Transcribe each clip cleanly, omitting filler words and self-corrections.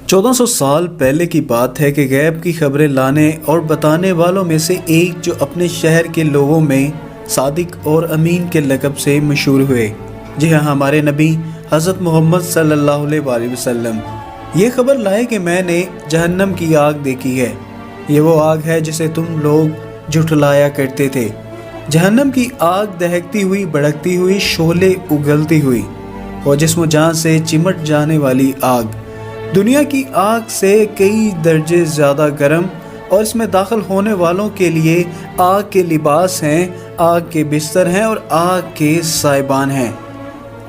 1400 साल पहले की बात है कि गैब की खबरें लाने और बताने वालों में से एक जो अपने शहर के लोगों में सादिक और अमीन के लक़ब से मशहूर हुए। जी हाँ, हमारे नबी हज़रत मोहम्मद सल्लल्लाहु अलैहि वसल्लम ये खबर लाए कि मैंने जहन्नम की आग देखी है। ये वो आग है जिसे तुम लोग झुठलाया करते थे। जहन्नम की आग दहकती हुई, भड़कती हुई, शोले उगलती हुई और जिस्म जान से चिमट जाने वाली आग, दुनिया की आग से कई दर्जे ज़्यादा गर्म, और इसमें दाखिल होने वालों के लिए आग के लिबास हैं, आग के बिस्तर हैं और आग के साइबान हैं।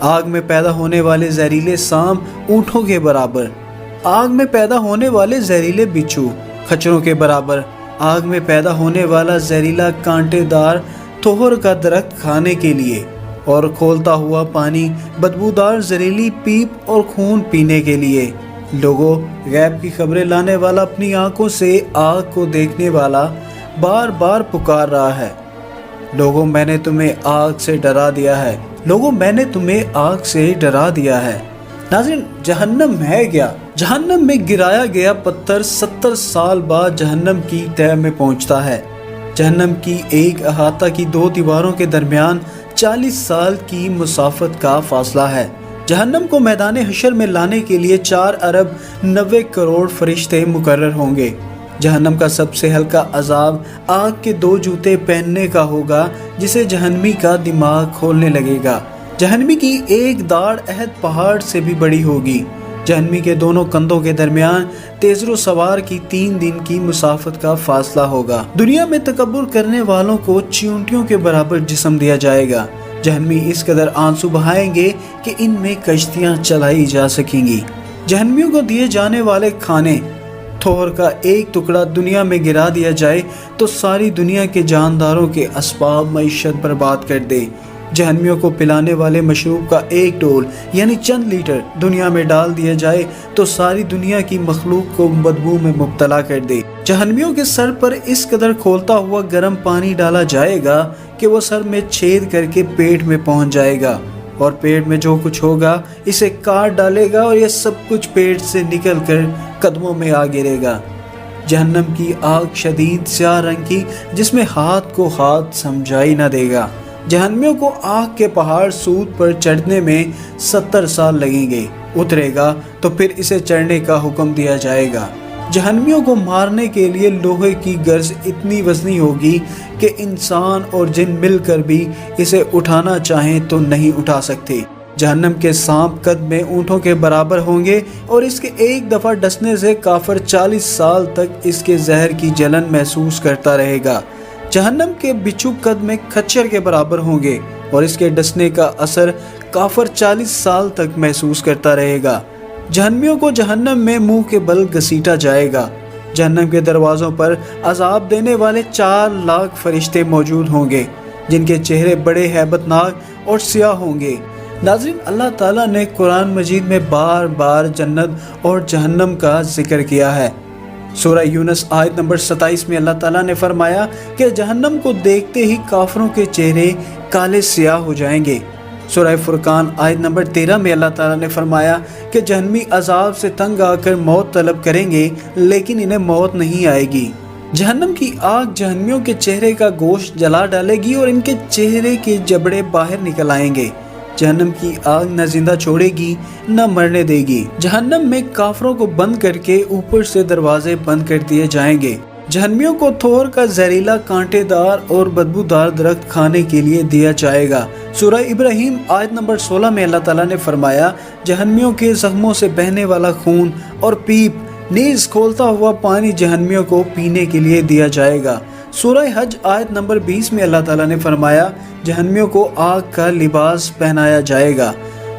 आग में पैदा होने वाले जहरीले सांप ऊँटों के बराबर, आग में पैदा होने वाले जहरीले बिच्छू खच्चरों के बराबर, आग में पैदा होने वाला जहरीला कांटेदार तोहर का दरख्त खाने के लिए, और खोलता हुआ पानी बदबूदार जहरीली पीप और खून पीने के लिए। लोगों, गैब की खबरें लाने वाला अपनी आंखों से आग को देखने वाला बार बार पुकार रहा है, लोगों मैंने तुम्हें आग से डरा दिया है, लोगों मैंने तुम्हें आग से डरा दिया है। नाज़रीन, जहन्नम है क्या? जहन्नम में गिराया गया पत्थर 70 साल बाद जहन्नम की तह में पहुंचता है। जहन्नम की एक अहाता की 2 दीवारों के दरमियान 40 साल की मुसाफत का फासला है। जहन्नम को मैदान हशर में लाने के लिए 4 अरब 90 करोड़ फरिश्ते मुकर्रर होंगे। जहन्नम का सबसे हल्का अजाब आग के 2 जूते पहनने का होगा, जिसे जहन्नमी का दिमाग खोलने लगेगा। जहन्नमी की एक दाढ़ अहद पहाड़ से भी बड़ी होगी। जहन्नमी के दोनों कंधों के दरमियान तेजरो सवार की 3 दिन की मुसाफत का फासला होगा। दुनिया में तकब्बुर करने वालों को चींटियों के बराबर जिस्म दिया जाएगा। जहन्नमी इस कदर आंसू बहाएंगे कि इनमें कश्तियां चलाई जा सकेंगी। जहन्नमियों को दिए जाने वाले खाने, थोर का एक टुकड़ा दुनिया में गिरा दिया जाए तो सारी दुनिया के जानदारों के असबाब मईशत बर्बाद कर दे। जहन्नमियों को पिलाने वाले मशरूब का एक डोल यानी चंद लीटर दुनिया में डाल दिया जाए तो सारी दुनिया की मखलूक को बदबू में मुब्तला कर दे। जहन्नमियों के सर पर इस कदर खोलता हुआ गर्म पानी डाला जाएगा कि वो सर में छेद करके पेट में पहुंच जाएगा, और पेट में जो कुछ होगा इसे काट डालेगा और ये सब कुछ पेट से निकल कर कदमों में आ गिरेगा। जहन्नम की आग शदीद स्याह रंग की, जिसमें हाथ को हाथ समझाई न देगा। जहन्नमियों को आग के पहाड़ सूद पर चढ़ने में 70 साल लगेंगे। उतरेगा तो फिर इसे चढ़ने का हुक्म दिया जाएगा। जहन्नमियों को मारने के लिए लोहे की गर्ज इतनी वजनी होगी कि इंसान और जिन मिलकर भी इसे उठाना चाहें तो नहीं उठा सकते। जहन्नम के सांप कद में ऊँटों के बराबर होंगे और इसके एक दफ़ा डसने से काफिर 40 साल तक इसके जहर की जलन महसूस करता रहेगा। जहन्नम के बिच्छू कद में खच्चर के बराबर होंगे और इसके डसने का असर काफिर 40 साल तक महसूस करता रहेगा। जहन्नमियों को जहन्नम में मुंह के बल घसीटा जाएगा। जहन्नम के दरवाज़ों पर अजाब देने वाले 4 लाख फरिश्ते मौजूद होंगे, जिनके चेहरे बड़े हैबतनाक और स्याह होंगे। नाज़रीन, अल्लाह ताला ने कुरान मजीद में बार बार जन्नत और जहन्नम का जिक्र किया है। सूरह यूनुस आयत नंबर 27 में अल्लाह ताला ने फरमाया कि जहन्नम को देखते ही काफिरों के चेहरे काले स्याह हो जाएंगे। सूरह फुरकान आयत नंबर 13 में अल्लाह ताला ने फरमाया कि जहन्नमी अजाब से तंग आकर मौत तलब करेंगे, लेकिन इन्हें मौत नहीं आएगी। जहन्नम की आग जहन्नमियों के चेहरे का गोश्त जला डालेगी और इनके चेहरे के जबड़े बाहर निकल आएंगे। जहन्नम की आग न जिंदा छोड़ेगी न मरने देगी। जहन्नम में काफिरों को बंद करके ऊपर से दरवाजे बंद कर दिए जाएंगे। जहन्नमियों को थोर का जहरीला कांटेदार और बदबूदार दरख्त खाने के लिए दिया जाएगा। सूरह इब्राहिम आयत नंबर 16 में अल्लाह ताला ने फरमाया, जहन्नमियों के जख्मों से बहने वाला खून और पीप नीज खोलता हुआ पानी जहन्नमियों को पीने के लिए दिया जाएगा। सूरह हज आयत नंबर 20 में अल्लाह ताला ने फरमाया, जहन्नमियों को आग का लिबास पहनाया जाएगा।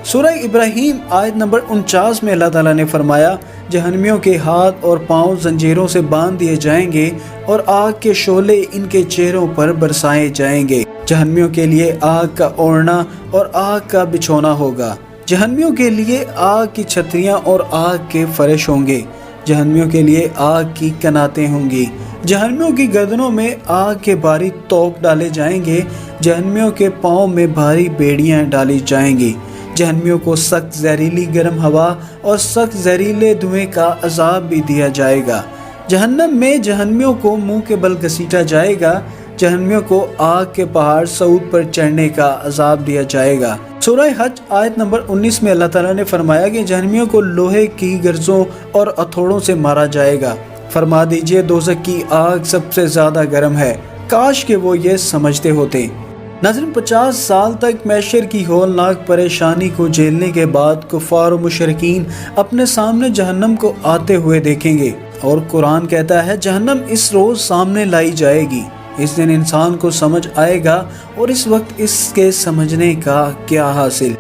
सूरह इब्राहिम आयत नंबर 49 में अल्लाह ताला ने फरमाया, जहन्नमियों के हाथ और पांव जंजीरों से बांध दिए जाएंगे और आग के शोले इनके चेहरों पर बरसाए जाएंगे। जहन्नमियों के लिए आग का ओढ़ना और आग का बिछोना होगा। जहन्नमियों के लिए आग की छतरियां और आग के फर्श होंगे। जहन्नमियों के लिए आग की कनातें होंगी। जहन्नमियों की गर्दनों में आग के भारी तोक डाले जाएंगे। जहन्नमियों के पाँव में भारी बेड़ियां डाली जाएंगी। جہنمیوں کو سخت زہریلی گرم ہوا اور سخت زہریلے دھوئیں کا عذاب بھی دیا جائے گا۔ جہنم میں جہنمیوں کو منہ کے بل گھسیٹا جائے گا۔ جہنمیوں کو آگ کے پہاڑ صعود پر چڑھنے کا عذاب دیا جائے گا۔ سورہ حج آیت نمبر 19 میں اللہ تعالیٰ نے فرمایا کہ جہنمیوں کو لوہے کی گرزوں اور ہتھوڑوں سے مارا جائے گا۔ فرما دیجئے دوزخ کی آگ سب سے زیادہ گرم ہے، کاش کہ وہ یہ سمجھتے ہوتے۔ ناظرین، 50 سال تک محشر کی ہولناک پریشانی کو جھیلنے کے بعد کفار و مشرکین اپنے سامنے جہنم کو آتے ہوئے دیکھیں گے، اور قرآن کہتا ہے جہنم اس روز سامنے لائی جائے گی۔ اس دن انسان کو سمجھ آئے گا، اور اس وقت اس کے سمجھنے کا کیا حاصل۔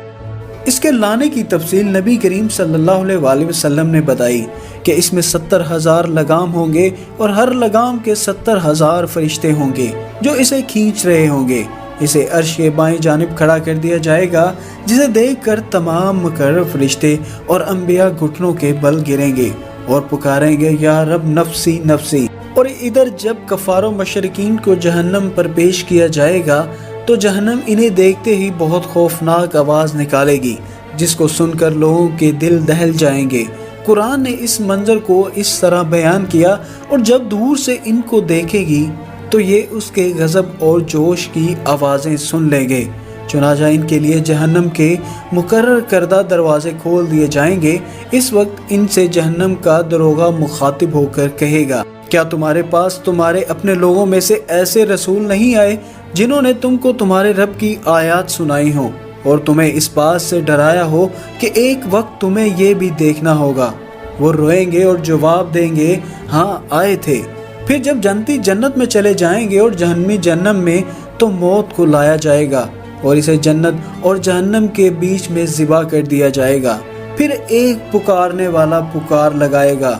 اس کے لانے کی تفصیل نبی کریم صلی اللہ علیہ وآلہ وسلم نے بتائی کہ اس میں 70,000 لگام ہوں گے، اور ہر لگام کے 70,000 فرشتے ہوں گے جو اسے کھینچ رہے ہوں گے۔ اسے عرش کے بائیں جانب کھڑا کر دیا جائے گا، جسے دیکھ کر تمام مقرر فرشتے اور انبیاء گھٹنوں کے بل گریں گے اور پکاریں گے یا رب نفسی نفسی۔ اور ادھر جب کفار و مشرکین کو جہنم پر پیش کیا جائے گا تو جہنم انہیں دیکھتے ہی بہت خوفناک آواز نکالے گی، جس کو سن کر لوگوں کے دل دہل جائیں گے۔ قرآن نے اس منظر کو اس طرح بیان کیا، اور جب دور سے ان کو دیکھے گی تو یہ اس کے غضب اور جوش کی آوازیں سن لیں گے۔ چنانچہ ان کے لیے جہنم کے مقرر کردہ دروازے کھول دیے جائیں گے۔ اس وقت ان سے جہنم کا داروغہ مخاطب ہو کر کہے گا، کیا تمہارے پاس تمہارے اپنے لوگوں میں سے ایسے رسول نہیں آئے جنہوں نے تم کو تمہارے رب کی آیات سنائی ہوں اور تمہیں اس بات سے ڈرایا ہو کہ ایک وقت تمہیں یہ بھی دیکھنا ہوگا؟ وہ روئیں گے اور جواب دیں گے، ہاں آئے تھے۔ پھر جب جنتی جنت میں چلے جائیں گے اور جہنمی جہنم میں، تو موت کو لایا جائے گا اور اسے جنت اور جہنم کے بیچ میں ذبح کر دیا جائے گا۔ پھر ایک پکارنے والا پکار لگائے گا،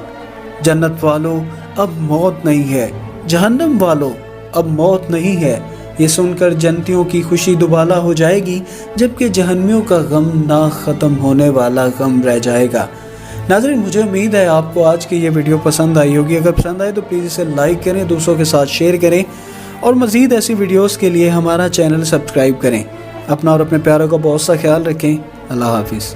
جنت والو اب موت نہیں ہے، جہنم والو اب موت نہیں ہے۔ یہ سن کر جنتیوں کی خوشی دوبالا ہو جائے گی، جبکہ جہنمیوں کا غم نہ ختم ہونے والا غم رہ جائے گا۔ ناظرین، مجھے امید ہے آپ کو آج کی یہ ویڈیو پسند آئی ہوگی۔ اگر پسند آئے تو پلیز اسے لائک کریں، دوستوں کے ساتھ شیئر کریں، اور مزید ایسی ویڈیوز کے لیے ہمارا چینل سبسکرائب کریں۔ اپنا اور اپنے پیاروں کا بہت سا خیال رکھیں۔ اللہ حافظ۔